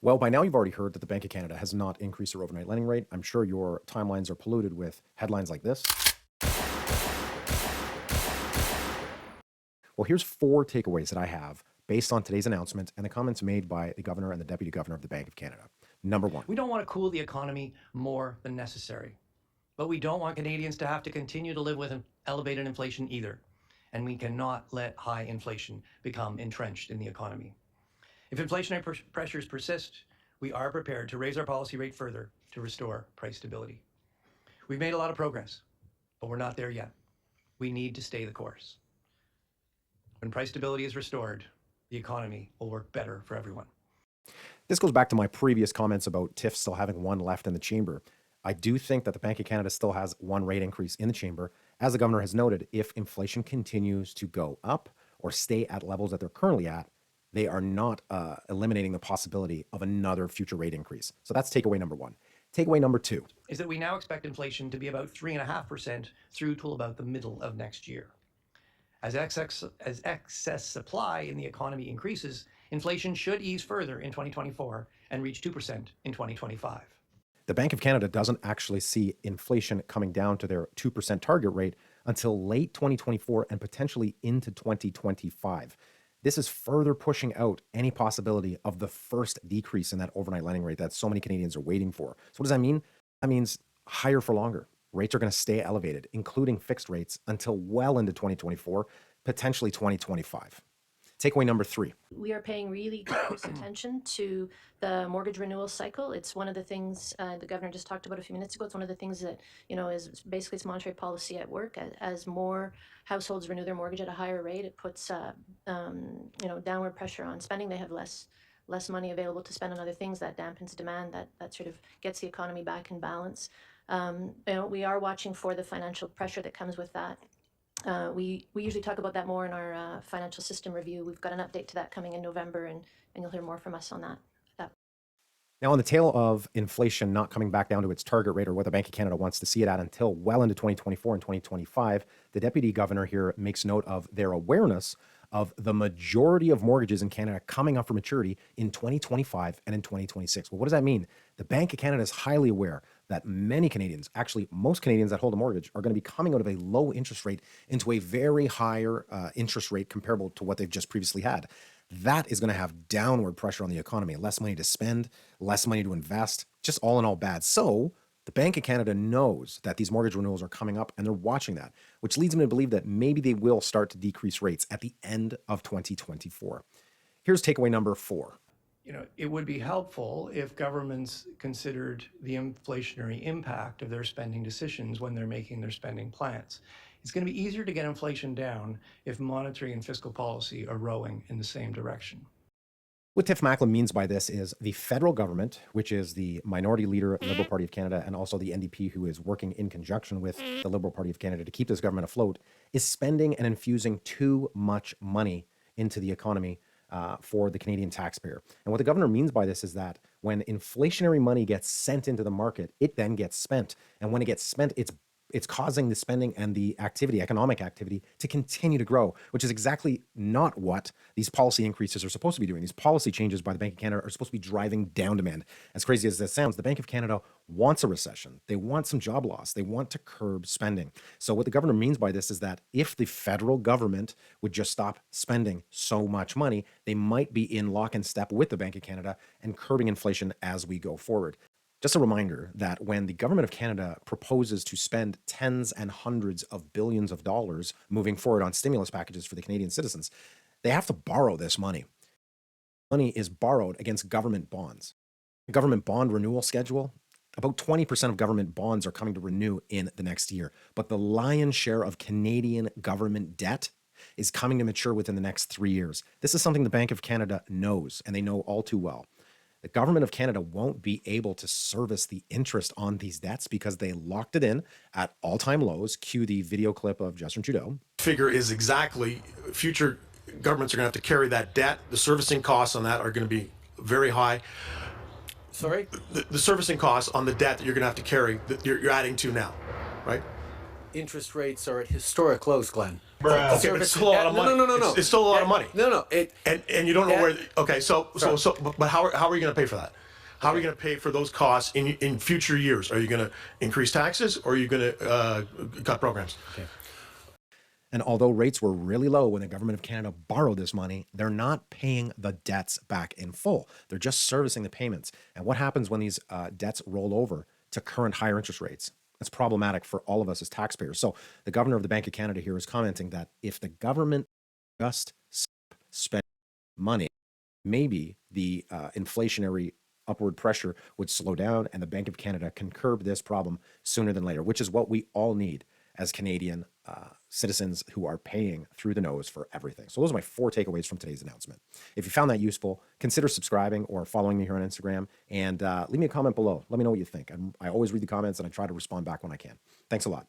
Well, by now you've already heard that the Bank of Canada has not increased their overnight lending rate. I'm sure your timelines are polluted with headlines like this. Well, here's 4 takeaways that I have based on today's announcement and the comments made by the governor and the deputy governor of the Bank of Canada. Number 1. We don't want to cool the economy more than necessary, but we don't want Canadians to have to continue to live with elevated inflation either. And we cannot let high inflation become entrenched in the economy. If inflationary pressures persist, we are prepared to raise our policy rate further to restore price stability. We've made a lot of progress, but we're not there yet. We need to stay the course. When price stability is restored, the economy will work better for everyone. This goes back to my previous comments about TIF still having one left in the chamber. I do think that the Bank of Canada still has one rate increase in the chamber. As the governor has noted, if inflation continues to go up or stay at levels that they're currently at, they are not eliminating the possibility of another future rate increase. So that's takeaway number 1. Takeaway number 2 is that we now expect inflation to be about 3.5% through till about the middle of next year. As excess supply in the economy increases, inflation should ease further in 2024 and reach 2% in 2025. The Bank of Canada doesn't actually see inflation coming down to their 2% target rate until late 2024 and potentially into 2025. This is further pushing out any possibility of the first decrease in that overnight lending rate that so many Canadians are waiting for. So what does that mean? That means higher for longer. Rates are going to stay elevated, including fixed rates, until well into 2024, potentially 2025. Takeaway number 3. We are paying really close attention to the mortgage renewal cycle. It's one of the things the governor just talked about a few minutes ago. It's one of the things that, is basically it's monetary policy at work. As more households renew their mortgage at a higher rate, it puts, downward pressure on spending. They have less money available to spend on other things. That dampens demand. That sort of gets the economy back in balance. We are watching for the financial pressure that comes with that. We usually talk about that more in our financial system review. We've got an update to that coming in November, and you'll hear more from us on that. Now, on the tail of inflation not coming back down to its target rate or what the Bank of Canada wants to see it at until well into 2024 and 2025, the deputy governor here makes note of their awareness of the majority of mortgages in Canada coming up for maturity in 2025 and in 2026. Well, what does that mean? The Bank of Canada is highly aware that many Canadians, actually most Canadians that hold a mortgage, are going to be coming out of a low interest rate into a very higher interest rate comparable to what they've just previously had. That is going to have downward pressure on the economy, less money to spend, less money to invest, just all in all bad. So the Bank of Canada knows that these mortgage renewals are coming up and they're watching that, which leads me to believe that maybe they will start to decrease rates at the end of 2024. Here's takeaway number 4. It would be helpful if governments considered the inflationary impact of their spending decisions when they're making their spending plans. It's going to be easier to get inflation down if monetary and fiscal policy are rowing in the same direction. What Tiff Macklem means by this is the federal government, which is the minority leader of the Liberal Party of Canada and also the NDP, who is working in conjunction with the Liberal Party of Canada to keep this government afloat, is spending and infusing too much money into the economy for the Canadian taxpayer. And what the governor means by this is that when inflationary money gets sent into the market, it then gets spent. And when it gets spent, it's causing the spending and the economic activity, to continue to grow, which is exactly not what these policy increases are supposed to be doing. These policy changes by the Bank of Canada are supposed to be driving down demand. As crazy as that sounds, the Bank of Canada wants a recession. They want some job loss. They want to curb spending. So what the governor means by this is that if the federal government would just stop spending so much money, they might be in lock and step with the Bank of Canada and curbing inflation as we go forward. Just a reminder that when the government of Canada proposes to spend tens and hundreds of billions of dollars moving forward on stimulus packages for the Canadian citizens, they have to borrow this money. Money is borrowed against government bonds. The government bond renewal schedule, about 20% of government bonds are coming to renew in the next year. But the lion's share of Canadian government debt is coming to mature within the next 3 years. This is something the Bank of Canada knows, and they know all too well. The government of Canada won't be able to service the interest on these debts because they locked it in at all-time lows. Cue the video clip of Justin Trudeau. Figure is exactly future governments are going to have to carry that debt. The servicing costs on that are going to be very high. Sorry? The servicing costs on the debt that you're going to have to carry, that you're adding to now, right? interest rates are at historic lows, Glenn. Okay, but it's still a lot of money. No. It's still a lot of money. No. And you don't know that- where. Okay, but how are you going to pay for that? How are you going to pay for those costs in future years? Are you going to increase taxes, or are you going to cut programs? Okay. And although rates were really low when the government of Canada borrowed this money, they're not paying the debts back in full. They're just servicing the payments. And what happens when these debts roll over to current higher interest rates? That's problematic for all of us as taxpayers. So the governor of the Bank of Canada here is commenting that if the government just spent money, maybe the inflationary upward pressure would slow down and the Bank of Canada can curb this problem sooner than later, which is what we all need as Canadian citizens who are paying through the nose for everything. So those are my 4 takeaways from today's announcement. If you found that useful, consider subscribing or following me here on Instagram, and leave me a comment below. Let me know what you think. I always read the comments and I try to respond back when I can. Thanks a lot.